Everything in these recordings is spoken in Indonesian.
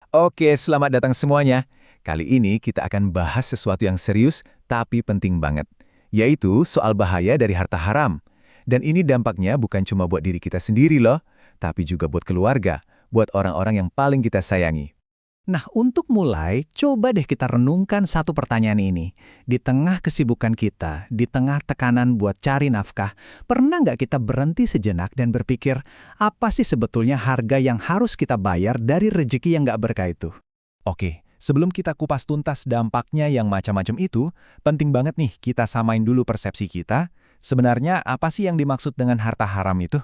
Oke, selamat datang semuanya. Kali ini kita akan bahas sesuatu yang serius tapi penting banget, yaitu soal bahaya dari harta haram. Dan ini dampaknya bukan cuma buat diri kita sendiri loh, tapi juga buat keluarga, buat orang-orang yang paling kita sayangi. Nah, untuk mulai, coba deh kita renungkan satu pertanyaan ini. Di tengah kesibukan kita, di tengah tekanan buat cari nafkah, pernah nggak kita berhenti sejenak dan berpikir, apa sih sebetulnya harga yang harus kita bayar dari rejeki yang nggak berkah itu? Oke, sebelum kita kupas tuntas dampaknya yang macam-macam itu, penting banget nih kita samain dulu persepsi kita. Sebenarnya apa sih yang dimaksud dengan harta haram itu?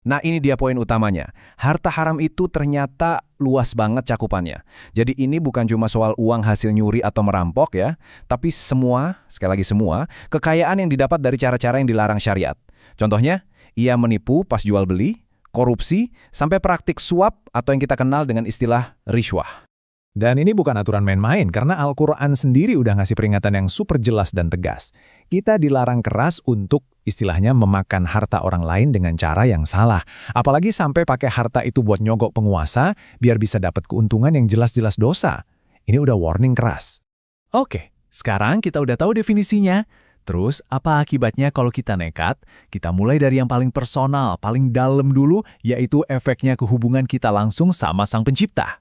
Nah, ini dia poin utamanya. Harta haram itu ternyata luas banget cakupannya. Jadi ini bukan cuma soal uang hasil nyuri atau merampok ya, tapi semua, sekali lagi semua, kekayaan yang didapat dari cara-cara yang dilarang syariat. Contohnya, ia menipu pas jual beli, korupsi, sampai praktik suap atau yang kita kenal dengan istilah rishwah. Dan ini bukan aturan main-main, karena Al-Quran sendiri udah ngasih peringatan yang super jelas dan tegas. Kita dilarang keras untuk istilahnya memakan harta orang lain dengan cara yang salah. Apalagi sampai pakai harta itu buat nyogok penguasa, biar bisa dapat keuntungan yang jelas-jelas dosa. Ini udah warning keras. Oke, sekarang kita udah tahu definisinya. Terus, apa akibatnya kalau kita nekat? Kita mulai dari yang paling personal, paling dalam dulu, yaitu efeknya ke hubungan kita langsung sama Sang Pencipta.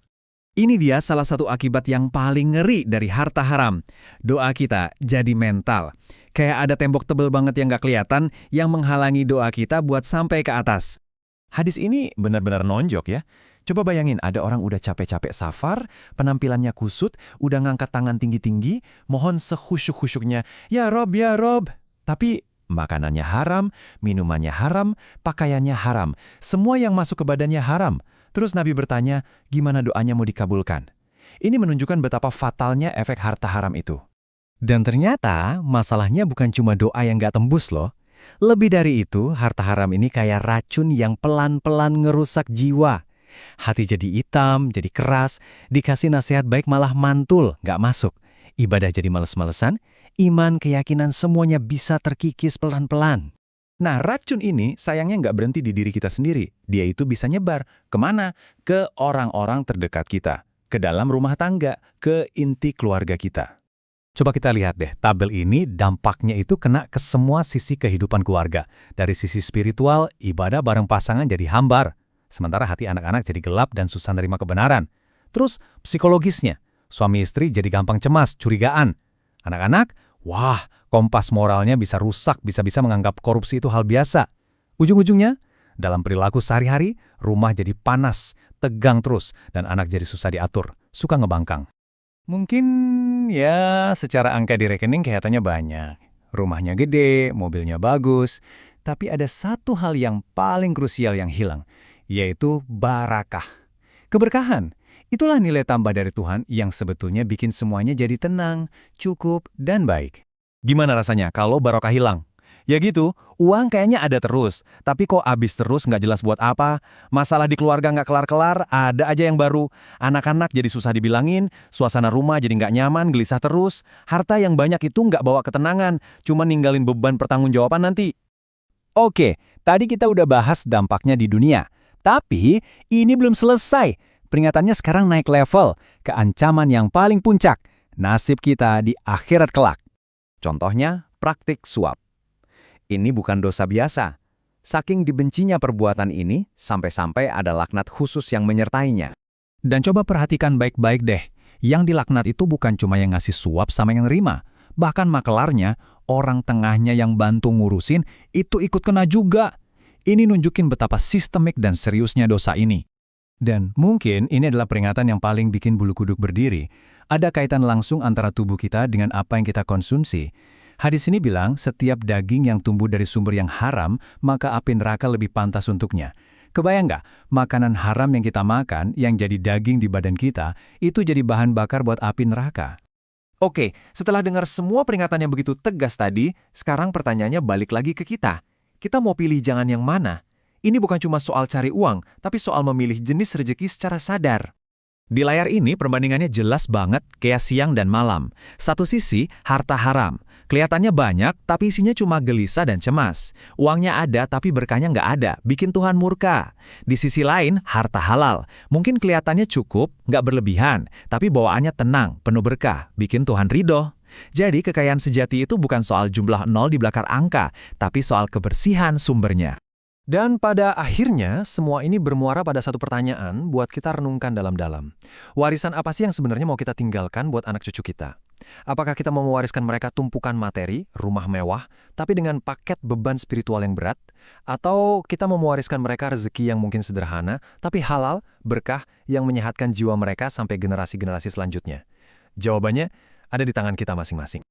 Ini dia salah satu akibat yang paling ngeri dari harta haram. Doa kita jadi mental. Kayak ada tembok tebel banget yang gak kelihatan yang menghalangi doa kita buat sampai ke atas. Hadis ini benar-benar nonjok ya. Coba bayangin ada orang udah capek-capek safar, penampilannya kusut, udah ngangkat tangan tinggi-tinggi, mohon sekhusyuk-khusyuknya, ya Rob, ya Rob. Tapi makanannya haram, minumannya haram, pakaiannya haram. Semua yang masuk ke badannya haram. Terus Nabi bertanya, gimana doanya mau dikabulkan? Ini menunjukkan betapa fatalnya efek harta haram itu. Dan ternyata masalahnya bukan cuma doa yang gak tembus loh. Lebih dari itu, harta haram ini kayak racun yang pelan-pelan ngerusak jiwa. Hati jadi hitam, jadi keras, dikasih nasihat baik malah mantul, gak masuk. Ibadah jadi males-malesan, iman, keyakinan semuanya bisa terkikis pelan-pelan. Nah, racun ini sayangnya nggak berhenti di diri kita sendiri. Dia itu bisa nyebar. Kemana? Ke orang-orang terdekat kita. Ke dalam rumah tangga. Ke inti keluarga kita. Coba kita lihat deh, tabel ini dampaknya itu kena ke semua sisi kehidupan keluarga. Dari sisi spiritual, ibadah bareng pasangan jadi hambar. Sementara hati anak-anak jadi gelap dan susah nerima kebenaran. Terus, psikologisnya. Suami istri jadi gampang cemas, curigaan. Anak-anak, wah, kompas moralnya bisa rusak, bisa-bisa menganggap korupsi itu hal biasa. Ujung-ujungnya, dalam perilaku sehari-hari, rumah jadi panas, tegang terus, dan anak jadi susah diatur, suka ngebangkang. Mungkin ya secara angka di rekening kelihatannya banyak. Rumahnya gede, mobilnya bagus, tapi ada satu hal yang paling krusial yang hilang, yaitu barakah. Keberkahan. Itulah nilai tambah dari Tuhan yang sebetulnya bikin semuanya jadi tenang, cukup, dan baik. Gimana rasanya kalau barokah hilang? Ya gitu, uang kayaknya ada terus, tapi kok habis terus nggak jelas buat apa. Masalah di keluarga nggak kelar-kelar, ada aja yang baru. Anak-anak jadi susah dibilangin, suasana rumah jadi nggak nyaman, gelisah terus. Harta yang banyak itu nggak bawa ketenangan, cuma ninggalin beban pertanggungjawaban nanti. Oke, tadi kita udah bahas dampaknya di dunia. Tapi ini belum selesai. Peringatannya sekarang naik level ke ancaman yang paling puncak, nasib kita di akhirat kelak. Contohnya, praktik suap. Ini bukan dosa biasa. Saking dibencinya perbuatan ini, sampai-sampai ada laknat khusus yang menyertainya. Dan coba perhatikan baik-baik deh, yang dilaknat itu bukan cuma yang ngasih suap sama yang nerima. Bahkan makelarnya, orang tengahnya yang bantu ngurusin, itu ikut kena juga. Ini nunjukin betapa sistemik dan seriusnya dosa ini. Dan mungkin ini adalah peringatan yang paling bikin bulu kuduk berdiri. Ada kaitan langsung antara tubuh kita dengan apa yang kita konsumsi. Hadis ini bilang setiap daging yang tumbuh dari sumber yang haram, maka api neraka lebih pantas untuknya. Kebayang nggak? Makanan haram yang kita makan, yang jadi daging di badan kita, itu jadi bahan bakar buat api neraka. Oke, setelah dengar semua peringatan yang begitu tegas tadi, sekarang pertanyaannya balik lagi ke kita. Kita mau pilih jangan yang mana? Ini bukan cuma soal cari uang, tapi soal memilih jenis rejeki secara sadar. Di layar ini perbandingannya jelas banget kayak siang dan malam. Satu sisi, harta haram. Kelihatannya banyak, tapi isinya cuma gelisah dan cemas. Uangnya ada, tapi berkahnya nggak ada, bikin Tuhan murka. Di sisi lain, harta halal. Mungkin kelihatannya cukup, nggak berlebihan, tapi bawaannya tenang, penuh berkah, bikin Tuhan ridho. Jadi kekayaan sejati itu bukan soal jumlah nol di belakang angka, tapi soal kebersihan sumbernya. Dan pada akhirnya, semua ini bermuara pada satu pertanyaan buat kita renungkan dalam-dalam. Warisan apa sih yang sebenarnya mau kita tinggalkan buat anak cucu kita? Apakah kita mau mewariskan mereka tumpukan materi, rumah mewah, tapi dengan paket beban spiritual yang berat? Atau kita mau mewariskan mereka rezeki yang mungkin sederhana, tapi halal, berkah, yang menyehatkan jiwa mereka sampai generasi-generasi selanjutnya? Jawabannya ada di tangan kita masing-masing.